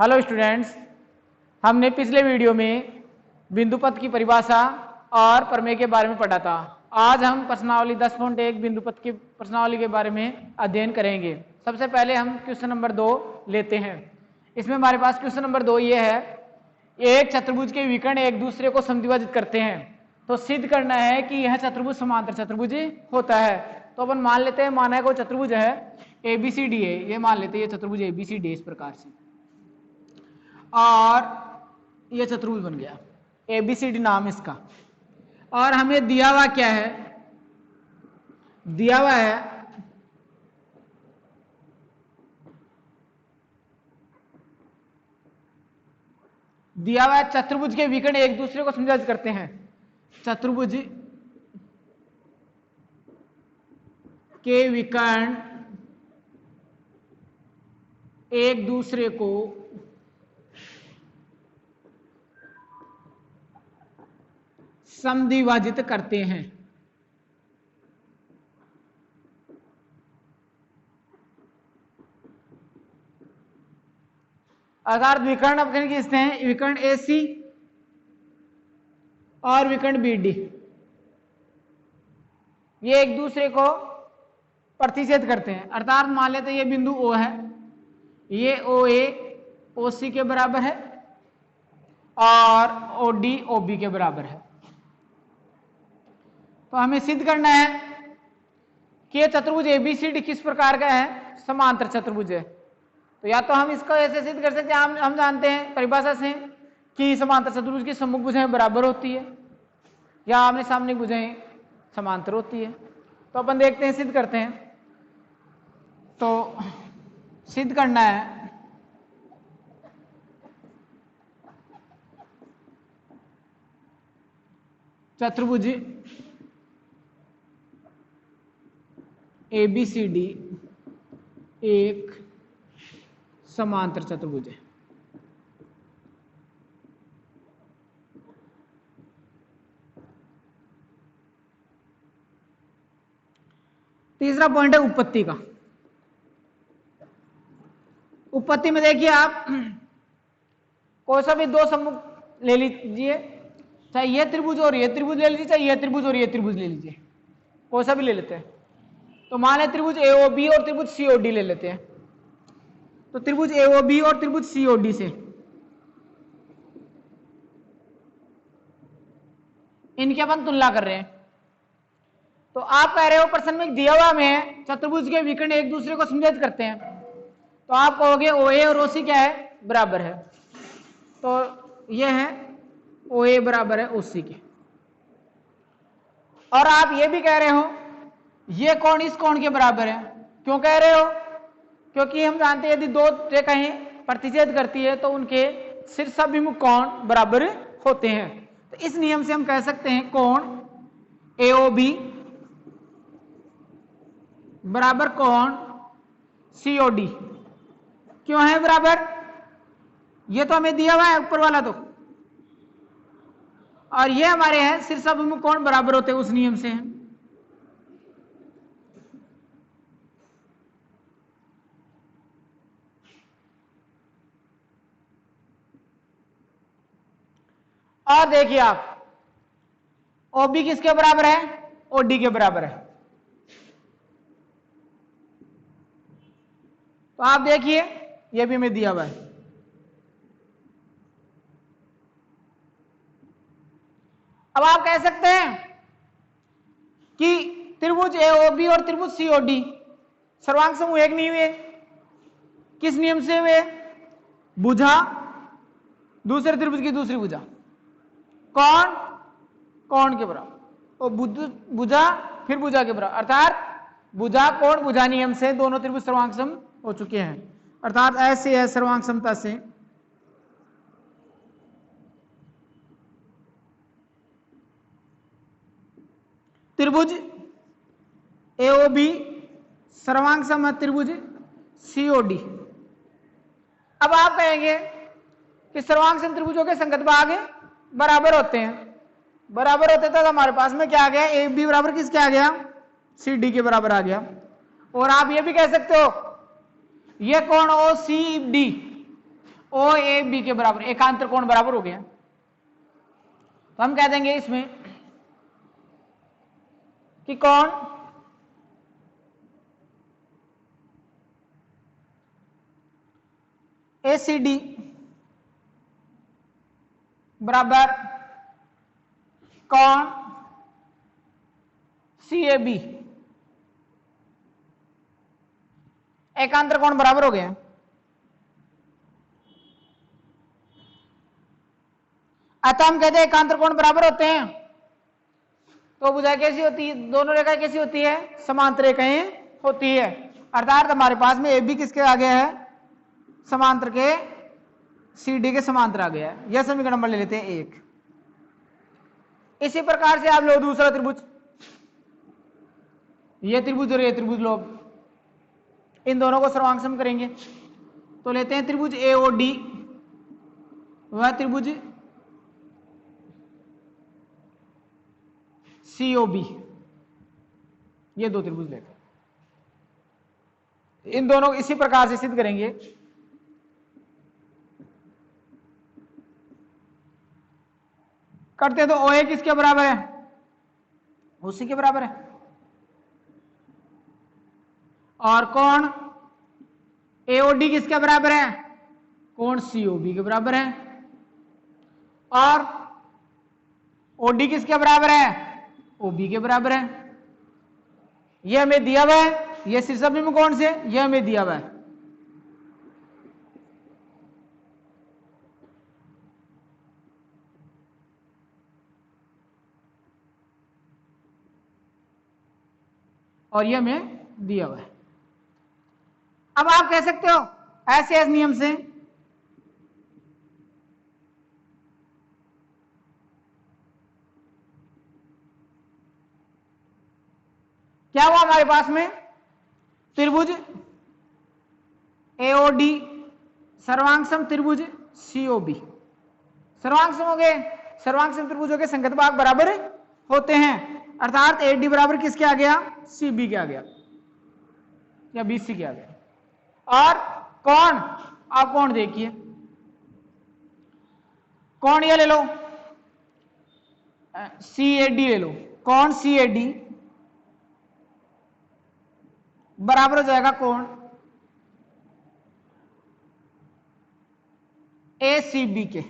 Hello students, हमने पिछले video में बिंदु पथ की परिभाषा और प्रमेय के बारे में पढ़ा था। आज हम प्रश्नावली 10.1 बिंदु पथ की प्रश्नावली के बारे में अध्ययन करेंगे। सबसे पहले हम क्वेश्चन नंबर 2 लेते हैं। इसमें हमारे पास क्वेश्चन नंबर 2 ये है, एक चतुर्भुज के विकर्ण एक दूसरे को समद्विभाजित करते हैं, तो सिद्ध करना है कि यह चतुर्भुज समांतर चतुर्भुज होता है। तो अपन मान लेते हैं, माना है कोई चतुर्भुज है ABCD है, ये मान लेते हैं ये चतुर्भुज ABCD इस प्रकार से, और ये चतुर्भुज बन गया ABCD नाम इसका। और हमें दिया हुआ क्या है, दिया हुआ है चतुर्भुज के विकर्ण एक दूसरे को समद्विभाजित करते हैं। चतुर्भुज के विकर्ण एक दूसरे को समद्विभाजित करते हैं। अर्थात विकर्ण अपने किसने हैं, विकर्ण AC और विकर्ण BD, ये एक दूसरे को प्रतिच्छेद करते हैं। अर्थात मान लेते हैं ये बिंदु O है, ये OA OC के बराबर है और OD OB के बराबर है। तो हमें सिद्ध करना है कि ये चतुर्भुज ABCD किस प्रकार का है, समांतर चतुर्भुज है। तो या तो हम इसको ऐसे सिद्ध कर सकते हैं, हम जानते हैं परिभाषा से कि समांतर चतुर्भुज की सम्मुख भुजाएं बराबर होती है या आमने सामने भुजाएं समांतर होती है। तो अपन देखते हैं, सिद्ध करते हैं। तो सिद्ध करना है चतुर्भुज ABCD एक समांतर चतुर्भुज है। तीसरा पॉइंट है उत्पत्ति का। उत्पत्ति में देखिए आप कोई सा भी दो सम्मुख ले लीजिए, चाहे ये त्रिभुज और ये त्रिभुज ले लीजिए, चाहे ये त्रिभुज और ये त्रिभुज ले लीजिए, कोई सा भी ले लेते हैं। तो मान लें त्रिभुज AOB और त्रिभुज COD ले लेते हैं। तो त्रिभुज AOB और त्रिभुज COD से इनकी अपन तुलना कर रहे हैं। तो आप कह रहे हो प्रश्न में दिया हुआ में चतुर्भुज के विकर्ण एक दूसरे को समद्विभाजित करते हैं, तो आप कहोगे OA और OC क्या है, बराबर है। तो यह है OA बराबर है OC के। और आप ये भी कह रहे हो ये कोण इस कोण के बराबर है। क्यों कह रहे हो, क्योंकि हम जानते हैं यदि दो रेखाएं प्रतिच्छेद करती है तो उनके शीर्षाभिमुख कोण बराबर होते हैं। तो इस नियम से हम कह सकते हैं कोण AOB बराबर कोण COD। क्यों है बराबर, ये तो हमें दिया हुआ है ऊपर वाला, तो और ये हमारे हैं शीर्षाभिमुख कोण बराबर होते हैं, उस नियम से हैं। और देखिए आप OB किसके बराबर है, OD के बराबर है। तो आप देखिए ये भी हमें दिया हुआ है। अब आप कह सकते हैं कि त्रिभुज AOB और त्रिभुज COD सर्वांग समूह एक नहीं हुए। किस नियम से हुए, भुजा दूसरे त्रिभुज की दूसरी भुजा कौन कोण के बराबर, और भुजा फिर भुजा के बराबर, अर्थात भुजा कोण भुजा नियम से दोनों त्रिभुज सर्वांग सम हो चुके हैं। अर्थात ऐसे है सर्वांग समता से त्रिभुज AOB सर्वांग सम त्रिभुज COD। अब आप कहेंगे कि सर्वांग सम त्रिभुजों के संगत भाग बराबर होते हैं, बराबर होते तो हमारे पास में क्या आ गया, AB बराबर किसके आ गया, CD के बराबर आ गया। और आप ये भी कह सकते हो ये कोण OCD, ओ ए बी के बराबर, एकांतर कोण बराबर हो गया। तो हम कह देंगे इसमें कि कौन ACD बराबर कौन CAB, एकांतर कोण बराबर हो गया। अतः हम कहते हैं एकांतर कोण बराबर होते हैं, तो भुजा कैसी होती है, दोनों रेखाएं कैसी होती है, समांतर रेखाएं होती है। अर्थात हमारे पास में AB किसके आगे है, समांतर के CD के समांतर आ गया है। यह समीकरण नंबर ले लेते हैं 1। इसी प्रकार से आप लो दूसरा त्रिभुज, ये त्रिभुज और ये त्रिभुज लो, इन दोनों को सर्वांग करेंगे तो लेते हैं त्रिभुज AOD वह त्रिभुज COB, ये दो त्रिभुज लेते हैं, इन दोनों इसी प्रकार से सिद्ध करेंगे। करते हैं तो OA किसके बराबर है, उसी के बराबर है, और कोण AOD किसके बराबर है, कोण COB के बराबर है, और OD किसके बराबर है, OB के बराबर है। यह हमें दिया हुआ है, यह शीर्षबिंब कोण से यह हमें दिया हुआ है। और यह हमें दिया हुआ है। अब आप कह सकते हो ऐसे नियम से क्या हुआ हमारे पास में, त्रिभुज AOD सर्वांगसम त्रिभुज COB, सर्वांगसम हो गए, सर्वांगसम त्रिभुजों के संगत भाग बराबर होते हैं, अर्थात AD बराबर किसके आ गया, CB के आ गया या BC के आ गया। और कौन, आप कौन देखिए, कौन ये ले लो CAD ले लो, कौन CAD बराबर हो जाएगा कौन ACB के।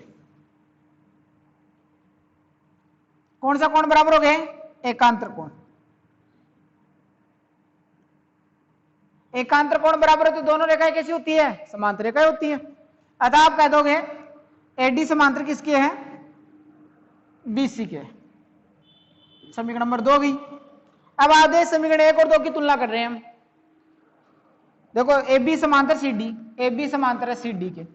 कौन सा कोण बराबर हो गए, एकांतर कोण। एकांतर कोण बराबर है तो दोनों रेखाएं कैसी होती है, समांतर रेखाएं होती है। अतः आप कह दोगे AD समांतर किसके है, BC के। समीकरण नंबर 2 गई। अब आधे समीकरण 1 और 2 की तुलना कर रहे हैं हम। देखो AB समांतर CD, AB समांतर है CD के,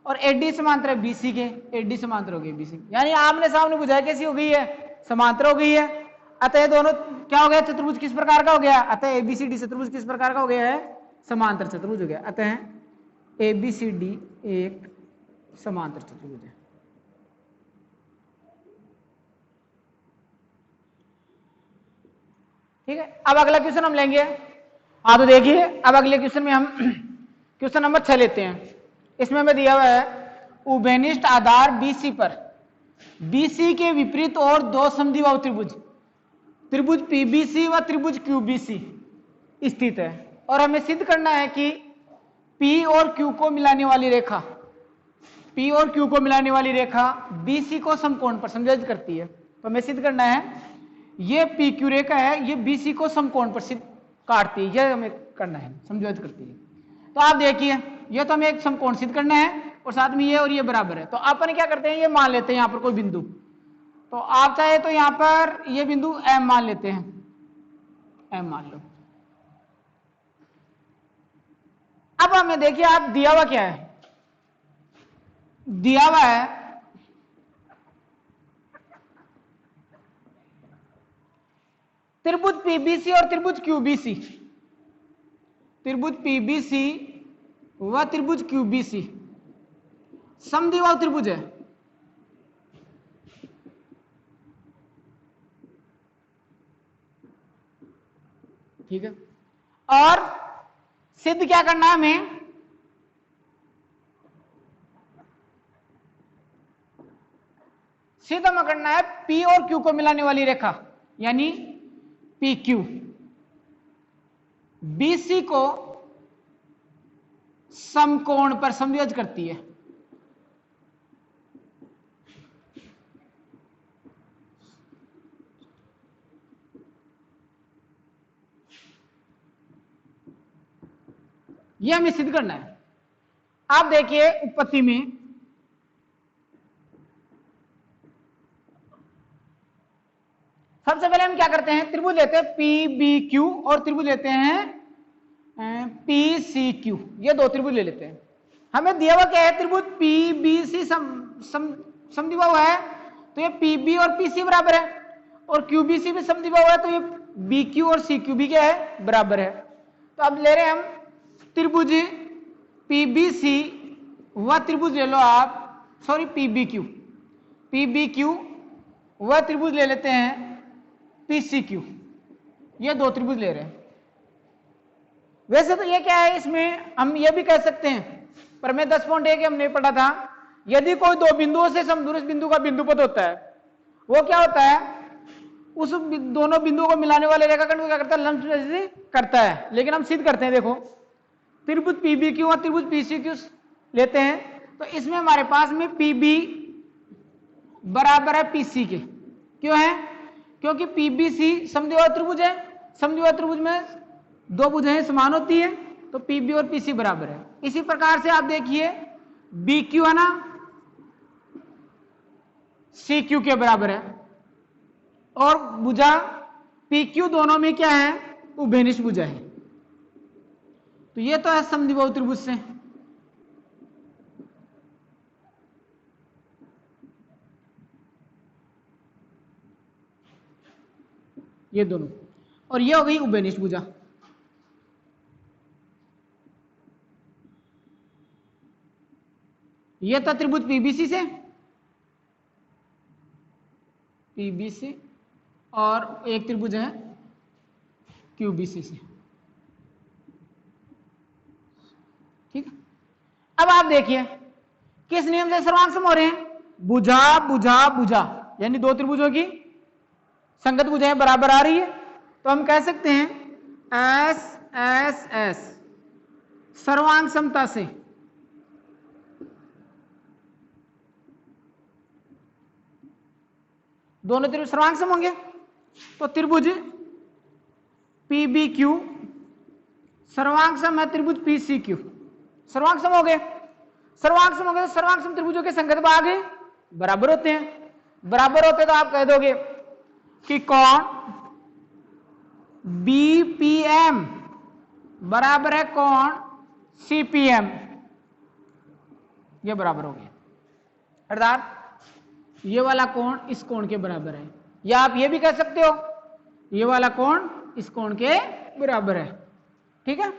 और AD समांतर है BC के, AD समांतर हो गई BC, यानी आमने सामने बुझाई कैसी हो गई है, समांतर हो गई है। अतः दोनों क्या हो गया, चतुर्भुज किस प्रकार का हो गया, अतः ABCD चतुर्भुज किस प्रकार का हो गया है, समांतर चतुर्भुज हो गया। अतः ABCD एक समांतर चतुर्भुज है। ठीक है, अब अगला क्वेश्चन हम लेंगे। हाँ तो देखिए अब अगले क्वेश्चन में हम क्वेश्चन नंबर 6 लेते हैं। इसमें हमें दिया हुआ है उभयनिष्ठ आधार BC पर BC के विपरीत और दो समद्विबाहु त्रिभुज, त्रिभुज PBC व त्रिभुज QBC स्थित है, और हमें सिद्ध करना है कि P और Q को मिलाने वाली रेखा, P और Q को मिलाने वाली रेखा BC को समकोण पर समायोजित करती है। तो हमें सिद्ध करना है ये PQ रेखा है, ये BC को समकोण पर काटती है, यह हमें करना है, समायोजित करती है। तो आप देखिए ये तो हमें एक समकोण सिद्ध करना है, और साथ में ये और ये बराबर है। तो अपन क्या करते हैं, ये मान लेते हैं यहां पर कोई बिंदु, तो आप चाहे तो यहां पर ये बिंदु M मान लेते हैं, M मान लो। अब हमें देखिए आप दिया हुआ क्या है, दिया हुआ है त्रिभुज PBC और त्रिभुज QBC, त्रिभुज PBC व त्रिभुज QBC समद्विबाहु त्रिभुज है। ठीक है, और सिद्ध क्या करना है हमें, सीधा पकड़ना है P और Q को मिलाने वाली रेखा यानी PQ। BC को समकोण पर समद्विभाजक करती है। यह हमें सिद्ध करना है। आप देखिए उत्पत्ति में सबसे पहले हम क्या करते हैं, त्रिभुज लेते हैं PBQ और त्रिभुज लेते हैं PCQ। ये दो त्रिभुज ले लेते हैं। हमें दिया हुआ क्या है, त्रिभुज PBC समद्विबाहु है तो ये PB और PC बराबर है, और QBC भी समद्विबाहु है तो ये BQ और CQ भी क्या है, बराबर है। तो अब ले रहे हैं हम त्रिभुज PBC वह त्रिभुज ले लो आप, सॉरी PBQ वह त्रिभुज ले लेते हैं PCQ। ये दो त्रिभुज ले रहे हैं। वैसे तो ये क्या है, इसमें हम ये भी कह सकते हैं, पर मैं 10.1 हमने पढ़ा था, यदि कोई दो बिंदुओं से समदूर बिंदु का बिंदुपद होता है, वो क्या होता है, उस दोनों बिंदुओं को मिलाने वाले रेखाखंड को क्या करता है, लंब करता है। लेकिन हम सिद्ध करते हैं, देखो त्रिभुज PBQ और त्रिभुज PCQ लेते हैं तो इसमें हमारे पास में PB बराबर है PC के। क्यों है, क्योंकि PBC समद्विबाहु त्रिभुज है, समद्विबाहु त्रिभुज में दो भुजाएं समान होती है तो PB और PC बराबर है। इसी प्रकार से आप देखिए BQ है ना CQ के बराबर है, और भुजा PQ दोनों में क्या है, उभयनिष्ठ भुजा है। तो ये तो है समद्विबाहु त्रिभुज से। ये दोनों, और ये हो गई उभयनिष्ठ भुजा। ये था त्रिभुज PBC से, PBC, और एक त्रिभुज है QBC से। ठीक है, अब आप देखिए किस नियम से सर्वांग सम हो रहे हैं, भुजा भुजा भुजा, यानी दो त्रिभुजों की संगत भुजाएं बराबर आ रही है, तो हम कह सकते हैं S S S सर्वांग समता से दोनों त्रिभुज सर्वांग सम होंगे। तो त्रिभुज PBQ सर्वांग सम है त्रिभुज PCQ, सर्वांग सम हो गए। सर्वांग सम हो गए तो सर्वांग सम त्रिभुजों के संगत भाग बराबर होते हैं। बराबर होते तो आप कह दोगे कि कोण BPM बराबर है कोण CPM, ये बराबर हो गया, अर्थात ये वाला कोण इस कोण के बराबर है। या आप ये भी कह सकते हो ये वाला कोण इस कोण के बराबर है। ठीक है,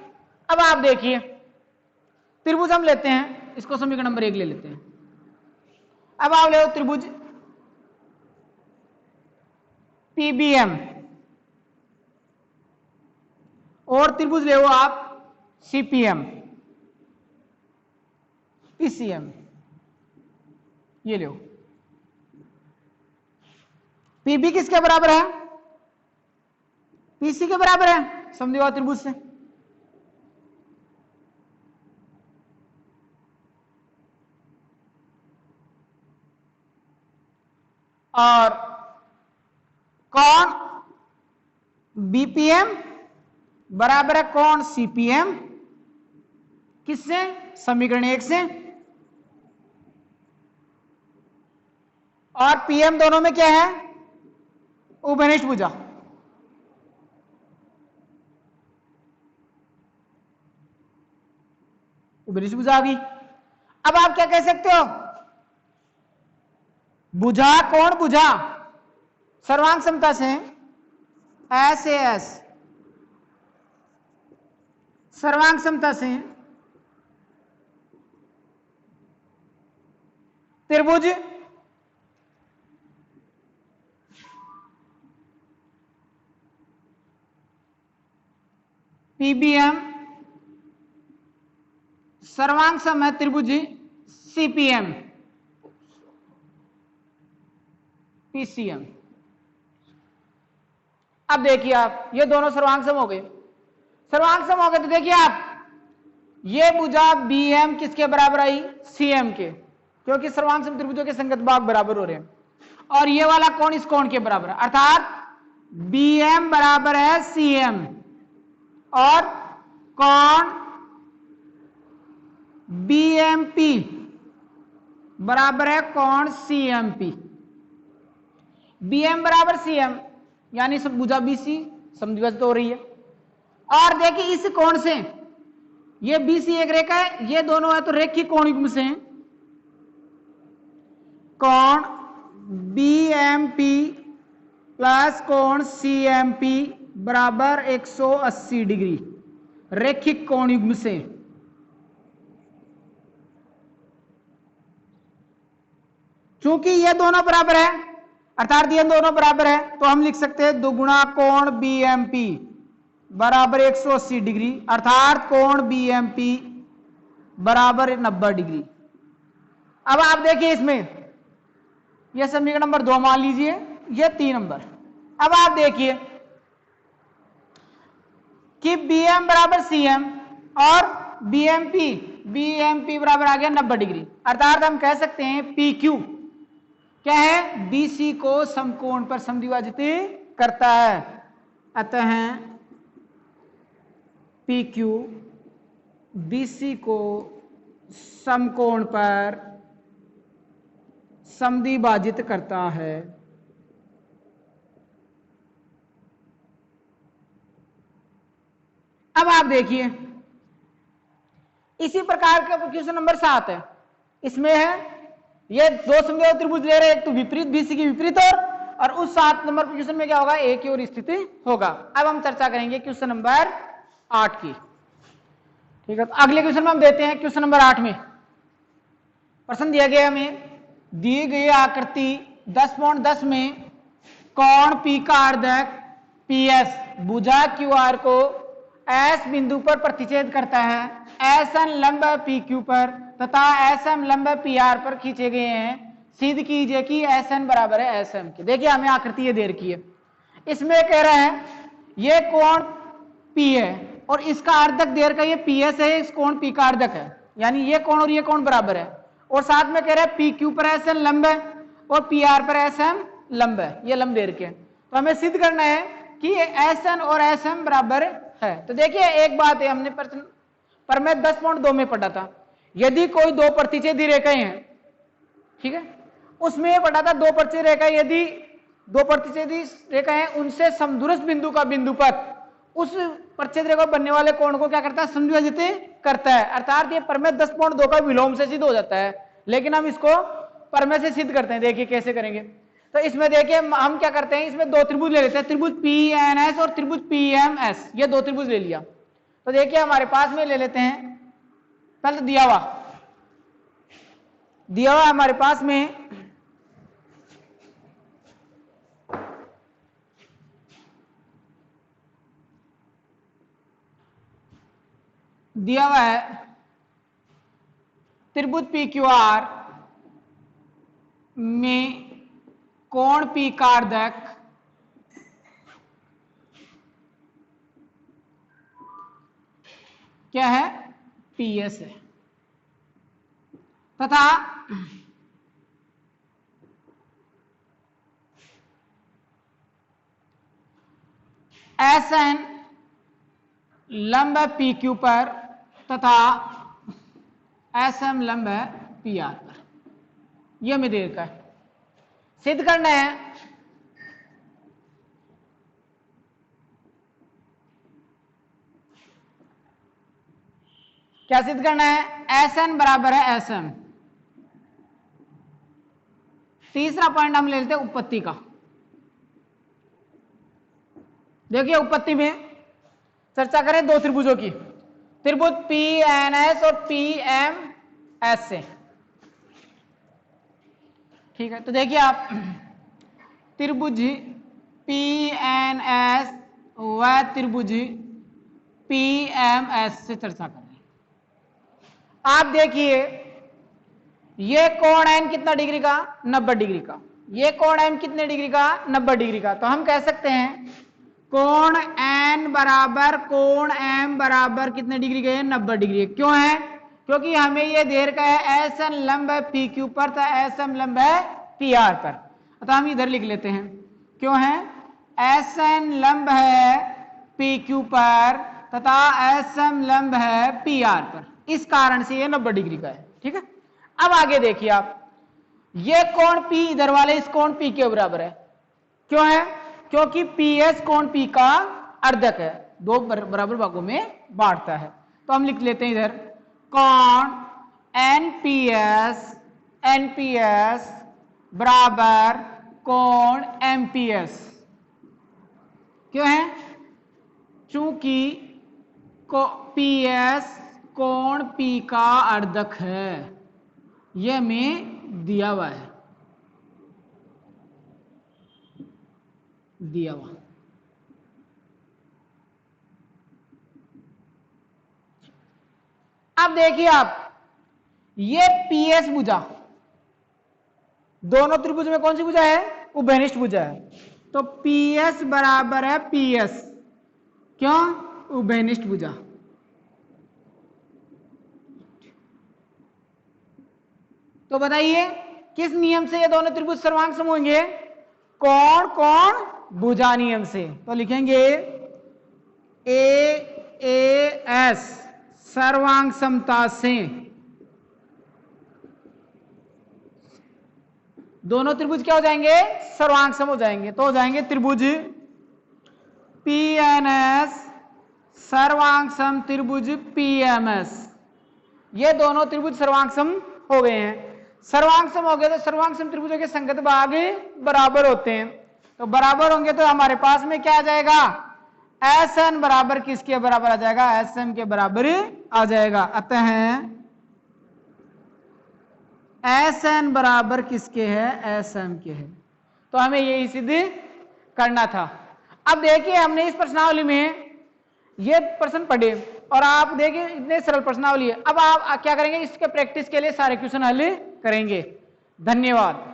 अब आप देखिए त्रिभुज हम लेते हैं, इसको समीकरण नंबर 1 ले लेते हैं। अब आप ले त्रिभुज PBM और त्रिभुज ले आप CPM PCM, ये ले। PB किसके बराबर है, PC के बराबर है समद्विबाहु त्रिभुज से। और कोण BPM बराबर है कोण CPM किससे, समीकरण 1 से। और PM दोनों में क्या है, उभयनिष्ठ भुजा। उभयनिष्ठ भुजा आ गई। अब आप क्या कह सकते हो, भुजा कोण भुजा सर्वांग समता से SAS सर्वांग समता से त्रिभुज PBM सर्वांग सम है त्रिभुज CPM। PCM। अब देखिए आप, ये दोनों सर्वांग सम हो गए। सर्वांग सम हो गए तो देखिए आप, ये भुजा BM किसके बराबर आई? CM के, क्योंकि सर्वांग सम त्रिभुजों के संगत भाग बराबर हो रहे हैं। और ये वाला कोण इस कोण के बराबर है, अर्थात BM बराबर है CM और कोण BMP बराबर है कोण CMP। BM बराबर CM यानी सब भुजा BC समद्विभाजित हो रही है। और देखिए इस कोण से ये BC एक रेखा है, ये दोनों है तो रेखिक कोण युग्म से कोण BMP प्लस कोण CMP बराबर 180 डिग्री रेखिक कोण युग्म से। चूंकि ये दोनों बराबर है, अर्थात ये दोनों बराबर है, तो हम लिख सकते हैं दुगुना कोण BMP बराबर 180 डिग्री, अर्थात कोण BMP बराबर 90 डिग्री। अब आप देखिए इसमें यह समीकरण नंबर 2 मान लीजिए, यह 3 नंबर। अब आप देखिए कि BM बराबर CM और BMP बराबर आ गया 90 डिग्री, अर्थात हम कह सकते हैं PQ क्या है? BC को समकोण पर समद्विभाजित करता है। अतः PQ BC को समकोण पर समद्विभाजित करता है। अब आप देखिए इसी प्रकार का क्वेश्चन नंबर 7 है। इसमें है ये दो समद्विबाहु त्रिभुज ले रहे हैं, एक तो विपरीत BC की विपरीत और उस 7 नंबर क्वेश्चन में क्या होगा? एक की ओर स्थिति होगा। अब हम चर्चा करेंगे क्वेश्चन नंबर 8 की। ठीक है, तो अगले क्वेश्चन में हम देते हैं क्वेश्चन नंबर 8 में प्रश्न दिया गया हमें, दी गई आकृति 10.10 में कोण P का अर्धक PS भुजा QR को S बिंदु पर प्रतिच्छेद करता है, SN लंब PQ पर तथा SM लंब PR पर खींचे गए हैं, सिद्ध कीजिए कि SN बराबर है SM के। देखिए हमें आकृति ये दे रखी है, इसमें कह रहे हैं ये कोण P है और इसका अर्धक दे रखा है ये PS है, इस कोण P का अर्धक है, यानी ये कोण और ये कोण बराबर है। और साथ में कह रहे हैं PQ पर SN लंब है और PR पर SM लंब है, ये लंब दे रखे हैं। तो हमें सिद्ध करना है कि SN और SM बराबर है। तो देखिए एक बात है, हमने प्रश्न पर मैं 10.2 में पढ़ा था, यदि कोई दो प्रतिच्छेदी रेखाएं हैं, ठीक है, उसमें पढ़ा था दो प्रतिच्छेदी रेखा, यदि दो प्रतिच्छेदी रेखा है उनसे समदूरस्थ बिंदु का बिंदुपथ उस प्रतिच्छेद रेखा बनने वाले कोण को क्या करता है? समद्विभाजित करता है। अर्थात ये परमेय 10.2 का विलोम से सिद्ध हो जाता है, लेकिन हम इसको परमेय से सिद्ध करते हैं। देखिए कैसे करेंगे, तो इसमें देखिए हम क्या करते हैं, इसमें दो त्रिभुज ले लेते हैं, त्रिभुज PNS और त्रिभुज PMS, ये दो त्रिभुज ले लिया। तो देखिए हमारे पास में ले लेते हैं, पहले तो दिया हुआ हमारे पास में दिया हुआ है त्रिभुज PQR में कोण P का अर्धक क्या है? PS है तथा SN लंब है PQ पर तथा SM लंब है PR पर, यह हमें दे रखा है। सिद्ध करना है क्या सिद्ध करना है? SN बराबर है SM। तीसरा पॉइंट हम ले लेते हैं उत्पत्ति का। देखिए उत्पत्ति में चर्चा करें दो त्रिभुजों की, त्रिभुज PNS और PMS से। ठीक है, तो देखिए आप त्रिभुज PNS व त्रिभुज PMS से चर्चा करें। आप देखिए ये कोण है कितना डिग्री का? 90 डिग्री का। ये कोण m कितने डिग्री का, 90 डिग्री का। तो हम कह सकते हैं कोण n बराबर कोण m बराबर कितने डिग्री के, 90 डिग्री। क्यों है, क्योंकि हमें ये दे रखा है एस एन लंब है पी क्यू पर, तो एस एम लंब है पी आर पर। तो हम इधर लिख लेते हैं, क्यों है, एस एन लंब है पी क्यू पर तथा एस एम लंब है पी आर पर, इस कारण से ये 90 डिग्री का है। ठीक है, अब आगे देखिए आप, ये कोण P इधर वाले इस कोण P के बराबर है। क्यों है, क्योंकि PS कोण P का अर्धक है, दो बराबर भागों में बांटता है। तो हम लिख लेते हैं इधर कोण NPS बराबर कोण MPS। क्यों है, चूंकि PS कोण P का अर्धक है, यह हमें दिया हुआ है, दिया हुआ। अब देखिए आप, ये PS भुजा, दोनों त्रिभुज में कौन सी भुजा है, उभयनिष्ठ भुजा है। तो PS बराबर है PS, क्यों, उभयनिष्ठ भुजा। तो बताइए किस नियम से ये दोनों त्रिभुज सर्वांग सम होंगे, कोण कोण भुजा नियम से। तो लिखेंगे AAS सर्वांग समता से दोनों त्रिभुज क्या हो जाएंगे, सर्वांग सम हो जाएंगे। तो हो जाएंगे त्रिभुज PNS सर्वांग सम त्रिभुज PMS। ये दोनों त्रिभुज सर्वांग सम हो गए हैं। सर्वांग सम हो गए तो सर्वांग सम त्रिभुजों के संगत भाग बराबर होते हैं। तो बराबर होंगे तो हमारे पास में क्या आ जाएगा, SN बराबर किसके बराबर आ जाएगा, SM के बराबर आ जाएगा। अतः SN बराबर किसके है, SM के है। तो हमें यही सिद्ध करना था। अब देखिए हमने इस प्रश्नावली में ये प्रश्न पढ़े और आप देखिए इतने सरल प्रश्नावली है। अब आप क्या करेंगे, इसके प्रैक्टिस के लिए सारे क्वेश्चन हल करेंगे। धन्यवाद।